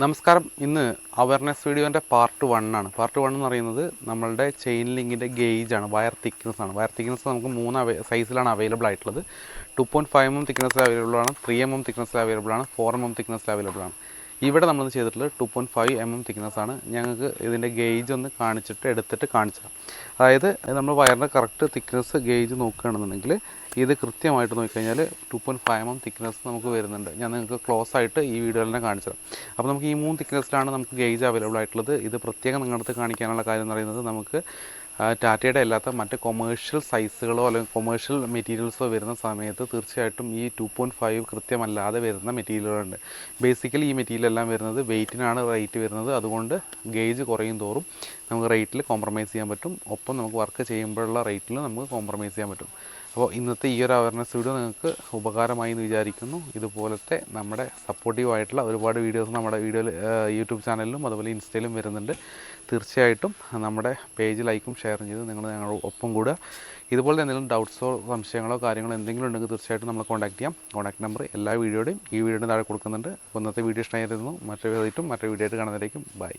നമസ്കാരം. ഇന്ന് അവയർനെസ് വീഡിയോൻ്റെ പാർട്ട് 1 ആണ്. പാർട്ട് 1 എന്ന് പറയുന്നത് നമ്മളുടെ ചെയിൻ ലിങ്കിൻ്റെ ഗേജാണ്, വയർ തിക്നെസ് ആണ്. വയർ തിക്നെസ് നമുക്ക് 3 സൈസിലാണ് അവൈലബിൾ ആയിട്ടുള്ളത്. 2.5 mm തിക്നെസ്സിൽ അവൈലബിൾ ആണ്, 3 mm തിക്നെസ്സിൽ അവൈലബിൾ ആണ്, 4 mm തിക്നെസ്സിൽ അവൈലബിൾ ആണ്. ഇവിടെ നമ്മൾ ചെയ്തിട്ടുള്ളത് 2.5 mm തിക്നെസ് ആണ്. ഞങ്ങൾക്ക് ഇതിൻ്റെ ഗേജ് ഒന്ന് എടുത്തിട്ട് കാണിച്ചു തരാം. അതായത് നമ്മൾ വയറിൻ്റെ കറക്റ്റ് തിക്നെസ് ഗേജ് നോക്കുകയാണെന്നുണ്ടെങ്കിൽ ഇത് കൃത്യമായിട്ട് നോക്കിക്കഴിഞ്ഞാൽ 2.5 mm തിക്നെസ് നമുക്ക് വരുന്നുണ്ട്. ഞാൻ നിങ്ങൾക്ക് ക്ലോസ് ആയിട്ട് ഈ വീഡിയോയിൽ തന്നെ കാണിച്ചു തരാം. അപ്പോൾ നമുക്ക് ഈ 3 തിക്നെസ്സിലാണ് നമുക്ക് ഗേജ് അവൈലബിൾ ആയിട്ടുള്ളത്. ഇത് പ്രത്യേകം നിങ്ങളുടെ അടുത്ത് കാണിക്കാനുള്ള കാര്യം എന്ന് പറയുന്നത്, നമുക്ക് ടാറ്റയുടെ അല്ലാത്ത മറ്റ് കൊമേഴ്ഷ്യൽ സൈസുകളോ അല്ലെങ്കിൽ കൊമേഴ്ഷ്യൽ മെറ്റീരിയൽസോ വരുന്ന സമയത്ത് തീർച്ചയായിട്ടും ഈ 2.5 കൃത്യമല്ലാതെ വരുന്ന മെറ്റീരിയലുകളുണ്ട്. ബേസിക്കലി ഈ മെറ്റീരിയൽ എല്ലാം വരുന്നത് വെയ്റ്റിനാണ് റേറ്റ് വരുന്നത്. അതുകൊണ്ട് ഗേജ് കുറയും തോറും നമുക്ക് റേറ്റിൽ കോംപ്രമൈസ് ചെയ്യാൻ പറ്റും. ഒപ്പം നമുക്ക് വർക്ക് ചെയ്യുമ്പോഴുള്ള റേറ്റിൽ നമുക്ക് കോംപ്രമൈസ് ചെയ്യാൻ പറ്റും. അപ്പോൾ ഇന്നത്തെ ഈ ഒരു അവയർനെസ് വീഡിയോ നിങ്ങൾക്ക് ഉപകാരമായി എന്ന് വിചാരിക്കുന്നു. ഇതുപോലത്തെ നമ്മുടെ സപ്പോർട്ടീവായിട്ടുള്ള ഒരുപാട് വീഡിയോസ് നമ്മുടെ യൂട്യൂബ് ചാനലിലും അതുപോലെ ഇൻസ്റ്റയിലും വരുന്നുണ്ട്. തീർച്ചയായിട്ടും നമ്മുടെ പേജ് ലൈക്കും ഷെയറും ചെയ്ത് നിങ്ങൾ ഞങ്ങളുടെ ഒപ്പം കൂടുക. ഇതുപോലെ എന്തെങ്കിലും ഡൗട്ട്സോ സംശയങ്ങളോ കാര്യങ്ങളോ എന്തെങ്കിലും ഉണ്ടെങ്കിൽ തീർച്ചയായിട്ടും നമ്മളെ കോൺടാക്ട് ചെയ്യാം. കോൺടാക്ട് നമ്പർ എല്ലാ വീഡിയോയുടെയും ഈ വീഡിയോയുടെ താഴെ കൊടുക്കുന്നുണ്ട്. അപ്പോൾ ഇന്നത്തെ വീഡിയോ ഇഷ്ടമായിരുന്നു. മറ്റൊരു വീഡിയോ ആയിട്ട് കാണുന്നതിലേക്കും ബൈ.